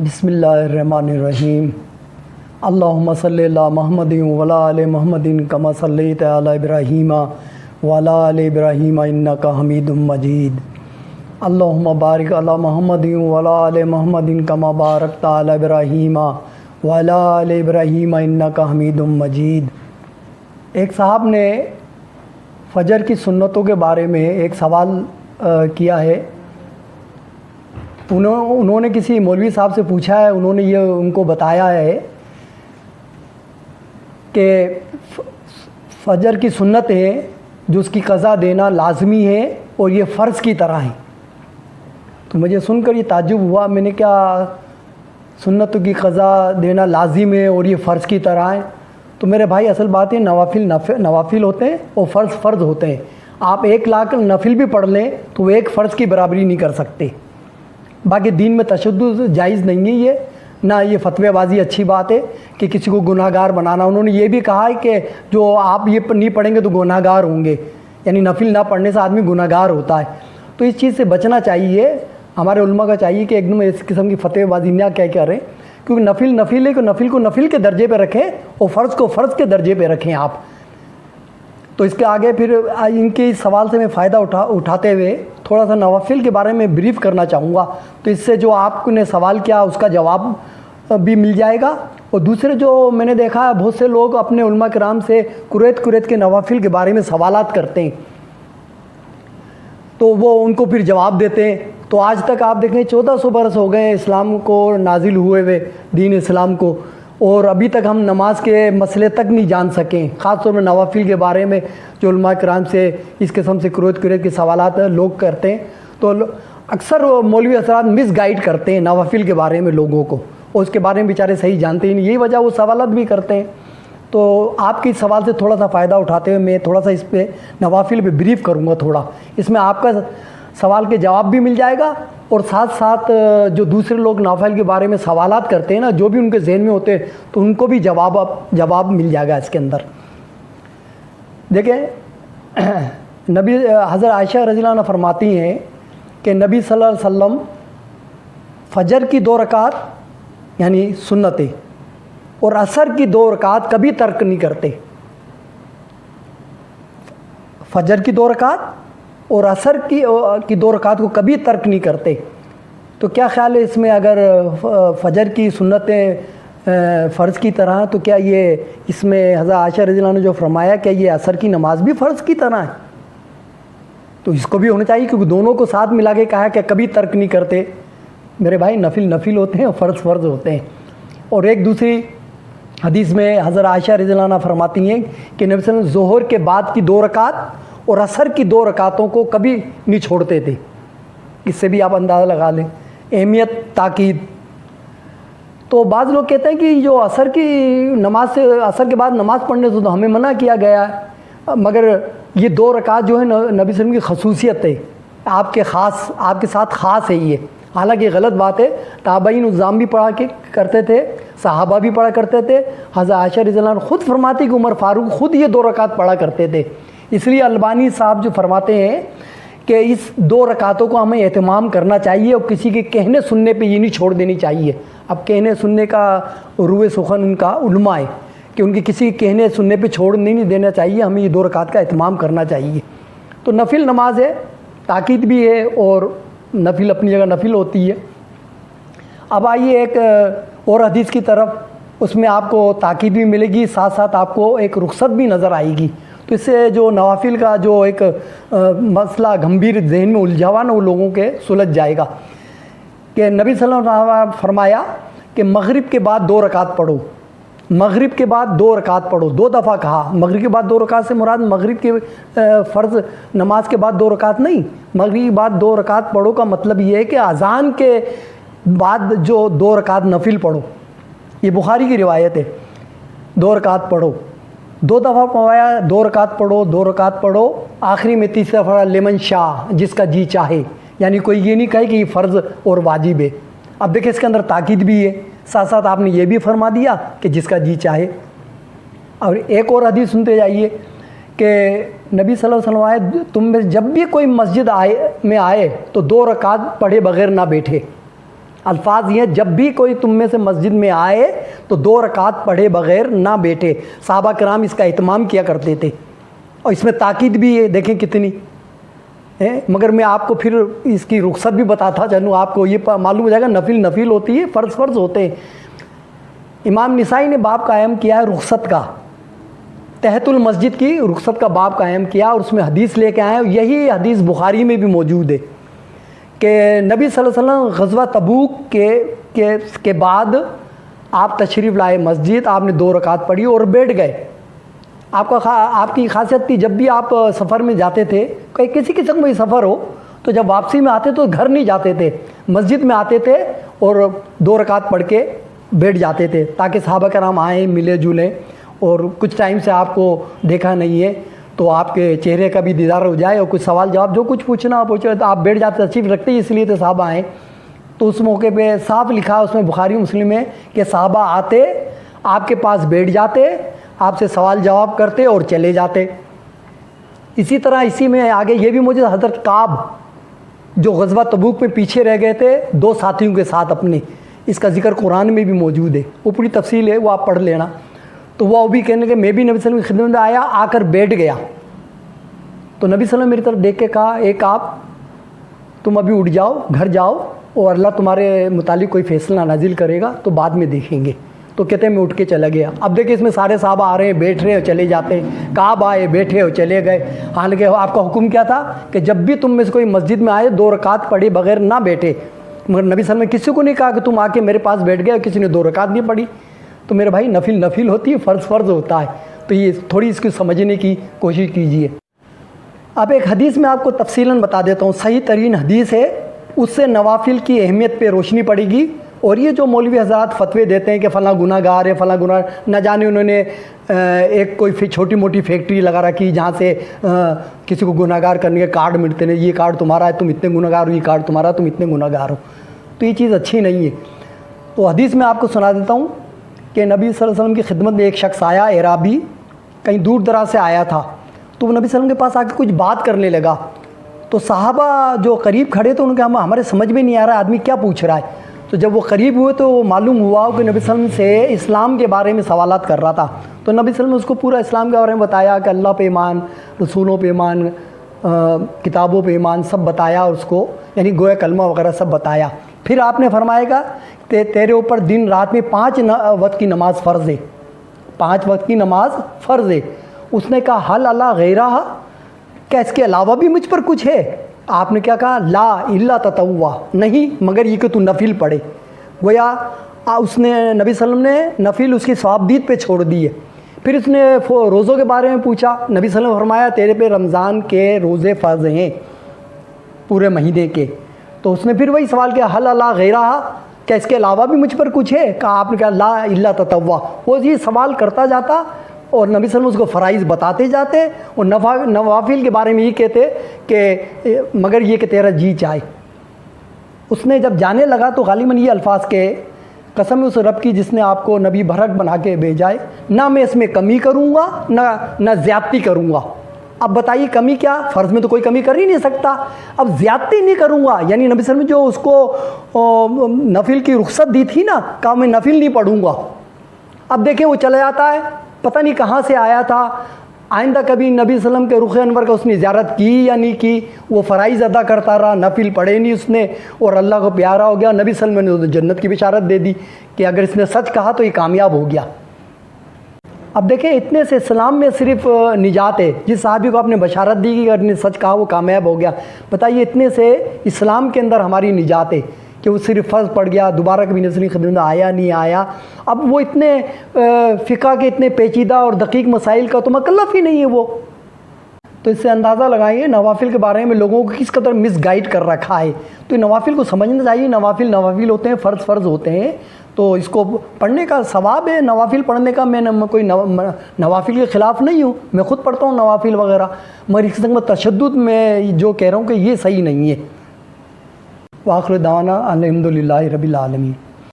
بسم اللہ الرحمن الرحیم اللہم صلی علی محمد وعلی آل محمد کما صلیت علی ابراہیم وعلی آل ابراہیم انک حمید مجید اللہم بارک علی محمد وعلی آل محمد کما بارکت علی ابراہیم وعلی آل ابراہیم انک حمید مجید۔ ایک صاحب نے فجر کی سنتوں کے بارے میں ایک سوال کیا ہے۔ انہوں نے کسی مولوی صاحب سے پوچھا ہے، انہوں نے یہ ان کو بتایا ہے کہ فجر کی سنت ہے جو اس کی قضا دینا لازمی ہے اور یہ فرض کی طرح ہے۔ تو مجھے سن کر یہ تعجب ہوا، میں نے کہا سنتوں کی قضا دینا لازم ہے اور یہ فرض کی طرح ہے؟ تو میرے بھائی اصل بات ہے نوافل ہوتے ہیں اور فرض ہوتے ہیں۔ آپ 1,00,000 نفل بھی پڑھ لیں تو وہ ایک فرض کی برابری نہیں کر سکتے۔ باقی دین میں تشدد جائز نہیں ہے، یہ نہ یہ فتوی بازی اچھی بات ہے کہ کسی کو گناہ گار بنانا۔ انہوں نے یہ بھی کہا ہے کہ جو آپ یہ نہیں پڑھیں گے تو گناہ گار ہوں گے، یعنی نفل نہ پڑھنے سے آدمی گناہ گار ہوتا ہے۔ تو اس چیز سے بچنا چاہیے، ہمارے علماء کا چاہیے کہ ایک دم اس قسم کی فتوی بازی نہ کیا رہیں، کیونکہ نفل ہے کہ نفل کو نفل کے درجے پہ رکھیں اور فرض کو فرض کے درجے پہ رکھیں آپ۔ تو اس کے آگے پھر ان کے اس سوال سے میں فائدہ اٹھاتے ہوئے تھوڑا سا نوافل کے بارے میں بریف کرنا چاہوں گا، تو اس سے جو آپ نے سوال کیا اس کا جواب بھی مل جائے گا۔ اور دوسرے جو میں نے دیکھا ہے بہت سے لوگ اپنے علماء کرام سے قریت کے نوافل کے بارے میں سوالات کرتے ہیں، تو وہ ان کو پھر جواب دیتے ہیں۔ تو آج تک آپ دیکھیں 1400 برس ہو گئے اسلام کو نازل ہوئے دین اسلام کو، اور ابھی تک ہم نماز کے مسئلے تک نہیں جان سکیں، خاص طور میں نوافل کے بارے میں جو علماء کرام سے اس قسم سے قریت کے سوالات لوگ کرتے ہیں۔ تو اکثر مولوی حضرات مس گائیڈ کرتے ہیں نوافل کے بارے میں لوگوں کو، اور اس کے بارے میں بیچارے صحیح جانتے ہی نہیں، یہی وجہ وہ سوالات بھی کرتے ہیں۔ تو آپ کے اس سوال سے تھوڑا سا فائدہ اٹھاتے ہوئے میں تھوڑا سا اس پہ نوافل پہ بریف کروں گا تھوڑا، اس میں آپ کا سوال کے جواب بھی مل جائے گا، اور ساتھ ساتھ جو دوسرے لوگ نوافل کے بارے میں سوالات کرتے ہیں نا، جو بھی ان کے ذہن میں ہوتے ہیں تو ان کو بھی جواب مل جائے گا اس کے اندر۔ دیکھیں نبی حضرت عائشہ رضی اللہ عنہ فرماتی ہیں کہ نبی صلی اللہ علیہ وسلم فجر کی 2 رکعت یعنی سنتیں اور عصر کی 2 رکعت کبھی ترک نہیں کرتے۔ فجر کی 2 رکعت اور عصر کی 2 رکعت کو کبھی ترک نہیں کرتے۔ تو کیا خیال ہے اس میں، اگر فجر کی سنتیں فرض کی طرح تو کیا یہ اس میں حضرت عائشہ رضی اللہ عنہ نے جو فرمایا کہ یہ عصر کی نماز بھی فرض کی طرح ہے؟ تو اس کو بھی ہونا چاہیے، کیونکہ دونوں کو ساتھ ملا کے کہا کہ کبھی ترک نہیں کرتے۔ میرے بھائی نفل ہوتے ہیں اور فرض ہوتے ہیں۔ اور ایک دوسری حدیث میں حضرت عائشہ رضی اللہ عنہ فرماتی ہیں کہ نبی صلی اللہ علیہ وسلم ظہر کے بعد کی 2 رکعت اور عصر کی 2 رکعتوں کو کبھی نہیں چھوڑتے تھے۔ اس سے بھی آپ اندازہ لگا لیں اہمیت، تاکید۔ تو بعض لوگ کہتے ہیں کہ جو عصر کی نماز سے عصر کے بعد نماز پڑھنے سے تو ہمیں منع کیا گیا ہے، مگر یہ 2 رکعت جو ہے نبی صلی اللہ علیہ وسلم کی خصوصیت ہے، آپ کے ساتھ خاص ہے یہ۔ حالانکہ غلط بات ہے، تابعین الزام بھی پڑھا کرتے تھے، صحابہ بھی پڑھا کرتے تھے، حضرت عائشہ رضی اللہ عنہ خود فرماتی کہ عمر فاروق خود یہ 2 رکعت پڑھا کرتے تھے۔ اس لیے البانی صاحب جو فرماتے ہیں کہ اس 2 رکعتوں کو ہمیں اہتمام کرنا چاہیے اور کسی کے کہنے سننے پہ یہ نہیں چھوڑ دینی چاہیے۔ اب کہنے سننے کا روئے سخن ان کا علماء ہے کہ ان کے کسی کہنے سننے پہ چھوڑ نہیں دینا چاہیے، ہمیں یہ 2 رکعت کا اہتمام کرنا چاہیے۔ تو نفل نماز ہے، تاکید بھی ہے، اور نفل اپنی جگہ نفل ہوتی ہے۔ اب آئیے ایک اور حدیث کی طرف، اس میں آپ کو تاکید بھی ملے گی، ساتھ ساتھ آپ کو ایک رخصت بھی نظر آئے گی۔ تو اس سے جو نوافل کا جو ایک مسئلہ گمبھیر ذہن میں الجھا ہوا نا وہ لوگوں کے سلجھ جائے گا کہ نبی صلی اللہ علیہ وسلم نے فرمایا کہ مغرب کے بعد 2 رکعت پڑھو، مغرب کے بعد 2 رکعت پڑھو، 2 دفعہ کہا۔ مغرب کے بعد 2 رکعت سے مراد مغرب کے فرض نماز کے بعد 2 رکعت نہیں، مغرب کے بعد 2 رکعت پڑھو کا مطلب یہ ہے کہ اذان کے بعد جو 2 رکعت نفل پڑھو، یہ بخاری کی روایت ہے، 2 رکعت پڑھو۔ 2 دفعہ پڑھوایا، 2 رکعت پڑھو، 2 رکعت پڑھو، آخری میں تیسرا دفعہ لمن شاء، جس کا جی چاہے، یعنی کوئی یہ نہیں کہے کہ یہ فرض اور واجب ہے۔ اب دیکھیں اس کے اندر تاکید بھی ہے، ساتھ ساتھ آپ نے یہ بھی فرما دیا کہ جس کا جی چاہے۔ اور ایک اور حدیث سنتے جائیے کہ نبی صلی اللہ علیہ وسلم آئے، تم میں جب بھی کوئی مسجد میں آئے تو 2 رکعت پڑھے بغیر نہ بیٹھے، الفاظ یہ ہیں جب بھی کوئی تم میں سے مسجد میں آئے تو 2 رکعت پڑھے بغیر نہ بیٹھے. صحابہ کرام اس کا اہتمام کیا کرتے تھے اور اس میں تاکید بھی ہے دیکھیں کتنی ہے. مگر میں آپ کو پھر اس کی رخصت بھی بتاتا چلوں, آپ کو یہ معلوم ہو جائے گا نفل نفل ہوتی ہے, فرض فرض ہوتے ہیں. امام نسائی نے باب قائم کیا ہے رخصت کا, تحت المسجد کی رخصت کا باب قائم کیا اور اس میں حدیث لے کے آئے ہیں. یہی حدیث بخاری میں بھی موجود ہے کہ نبی صلی اللہ علیہ وسلم غزوہ تبوک کے بعد آپ تشریف لائے مسجد, آپ نے 2 رکعت پڑھی اور بیٹھ گئے. آپ کی خاصیت تھی جب بھی آپ سفر میں جاتے تھے, کسی قسم کا سفر ہو, تو جب واپسی میں آتے تو گھر نہیں جاتے تھے, مسجد میں آتے تھے اور 2 رکعت پڑھ کے بیٹھ جاتے تھے تاکہ صحابہ کرام آئیں ملے جلیں. اور کچھ ٹائم سے آپ کو دیکھا نہیں ہے تو آپ کے چہرے کا بھی دیدار ہو جائے اور کچھ سوال جواب جو کچھ پوچھنا پوچھے تو آپ بیٹھ جاتے, تشریف رکھتے ہی اس لیے تو صحابہ آئیں. تو اس موقع پہ صاف لکھا اس میں بخاری مسلم میں کہ صحابہ آتے, آپ کے پاس بیٹھ جاتے, آپ سے سوال جواب کرتے اور چلے جاتے. اسی طرح اسی میں آگے یہ بھی موجود حضرت کعب جو غزوہ تبوک میں پیچھے رہ گئے تھے 2 ساتھیوں کے ساتھ اپنے, اس کا ذکر قرآن میں بھی موجود ہے, وہ پوری تفصیل ہے, وہ آپ پڑھ لینا. تو وہ بھی کہنے کہ میں بھی نبی صلی اللہ علیہ وسلم کی خدمت میں آیا, آ کر بیٹھ گیا. تو نبی صلی اللہ علیہ وسلم میری طرف دیکھ کے کہا ایک آپ تم ابھی اٹھ جاؤ, گھر جاؤ اور اللہ تمہارے متعلق کوئی فیصلہ نازل کرے گا تو بعد میں دیکھیں گے. تو کہتے ہیں میں اٹھ کے چلا گیا. اب دیکھیں اس میں سارے صحابہ آ رہے ہیں, بیٹھ رہے ہیں اور چلے جاتے ہیں, کعب آئے بیٹھے اور چلے گئے. حالانکہ آپ کا حکم کیا تھا کہ جب بھی تم میں سے کوئی مسجد میں آئے 2 رکعت پڑھے بغیر نہ بیٹھے. مگر نبی صلی اللہ علیہ وسلم نے کسی کو نہیں کہا کہ تم آ کے میرے پاس بیٹھ گئے اور کسی نے 2 رکعت نہیں پڑھی. تو میرے بھائی نفل نفل ہوتی ہے, فرض فرض ہوتا ہے. تو یہ تھوڑی اس کو سمجھنے کی کوشش کیجیے. اب ایک حدیث میں آپ کو تفصیلاً بتا دیتا ہوں, صحیح ترین حدیث ہے, اس سے نوافل کی اہمیت پہ روشنی پڑے گی. اور یہ جو مولوی حضرات فتوے دیتے ہیں کہ فلاں گناہ گار ہے فلاں گناہ, نہ جانے انہوں نے ایک کوئی چھوٹی موٹی فیکٹری لگا رکھی جہاں سے کسی کو گناہ گار کرنے کے کارڈ ملتے ہیں, یہ کارڈ تمہارا ہے تم اتنے گناہ گار ہو, یہ کارڈ تمہارا تم اتنے گناہ گار ہو. تو یہ چیز اچھی نہیں ہے. تو حدیث میں آپ کو سنا دیتا ہوں کہ نبی صلی اللہ علیہ وسلم کی خدمت میں ایک شخص آیا, اعرابی, کہیں دور دراز سے آیا تھا. تو وہ نبی صلی اللہ علیہ وسلم کے پاس آ کے کچھ بات کرنے لگا. تو صحابہ جو قریب کھڑے تھے ان کے ہمارے سمجھ میں نہیں آ رہا آدمی کیا پوچھ رہا ہے. تو جب وہ قریب ہوئے تو معلوم ہوا کہ نبی صلی اللہ علیہ وسلم سے اسلام کے بارے میں سوالات کر رہا تھا. تو نبی صلی اللہ علیہ وسلم نے اس کو پورا اسلام کے بارے میں بتایا کہ اللہ پہ ایمان, رسولوں پہ ایمان, کتابوں پہ ایمان, سب بتایا اس کو, یعنی گویا کلمہ وغیرہ سب بتایا. پھر آپ نے فرمایا گا کہ تیرے اوپر دن رات میں 5 وقت کی نماز فرض ہے, 5 وقت کی نماز فرض ہے. اس نے کہا حل اللہ غیرہ, کیا اس کے علاوہ بھی مجھ پر کچھ ہے؟ آپ نے کیا کہا لا الا تطوع, نہیں مگر یہ کہ تو نفل پڑھے. گویا اس نے نبی صلی اللہ علیہ وسلم نے نفل اس کی ثوابدید پہ چھوڑ دی ہے. پھر اس نے روزوں کے بارے میں پوچھا. نبی صلی اللہ علیہ وسلم نے فرمایا تیرے پہ رمضان کے روزے فرض ہیں پورے مہینے کے. تو اس نے پھر وہی سوال کیا حل اللہ غیرہ, کیا اس کے علاوہ بھی مجھ پر کچھ ہے؟ کہا آپ نے کہا لا الا تطوع. وہ یہ سوال کرتا جاتا اور نبی صلی اللہ علیہ وسلم اس کو فرائض بتاتے جاتے اور نوافل کے بارے میں یہ کہتے کہ مگر یہ کہ تیرا جی چاہے. اس نے جب جانے لگا تو غالباً یہ الفاظ کے قسم اس رب کی جس نے آپ کو نبی بھرک بنا کے بھیجا ہے, نہ میں اس میں کمی کروں گا نہ زیادتی کروں گا. اب بتائیے کمی کیا, فرض میں تو کوئی کمی کر ہی نہیں سکتا, اب زیادتی نہیں کروں گا. یعنی نبی صلی اللہ علیہ وسلم جو اس کو نفل کی رخصت دی تھی نا, کہا میں نفل نہیں پڑھوں گا. اب دیکھیں وہ چلا جاتا ہے, پتہ نہیں کہاں سے آیا تھا. آئندہ کبھی نبی صلی اللہ علیہ وسلم کے رخ انور کا اس نے زیارت کی یا نہیں کی, وہ فرائض ادا کرتا رہا, نفل پڑھے نہیں اس نے اور اللہ کو پیارا ہو گیا. نبی صلی اللہ علیہ وسلم نے جنت کی بشارت دے دی کہ اگر اس نے سچ کہا تو یہ کامیاب ہو گیا. اب دیکھیں اتنے سے اسلام میں صرف نجات ہے. جس صحابی کو آپ نے بشارت دی کہ اگر نے سچ کہا وہ کامیاب ہو گیا, بتائیے اتنے سے اسلام کے اندر ہماری نجات ہے کہ وہ صرف فرض پڑ گیا, دوبارہ کبھی نبی خدمت میں آیا نہیں آیا. اب وہ اتنے فقہ کے اتنے پیچیدہ اور دقیق مسائل کا تو مکلف ہی نہیں ہے وہ. تو اس سے اندازہ لگائیے نوافل کے بارے میں لوگوں کو کس قدر مس گائیڈ کر رکھا ہے. تو نوافل کو سمجھنا چاہیے, نوافل ہوتے ہیں, فرض ہوتے ہیں. تو اس کو پڑھنے کا ثواب ہے. نوافل پڑھنے کا میں کوئی نوافل کے خلاف نہیں ہوں, میں خود پڑھتا ہوں نوافل وغیرہ, مگر اس قسم کا تشدد میں جو کہہ رہا ہوں کہ یہ صحیح نہیں ہے. وآخر دعوانا الحمدللہ رب العالمین.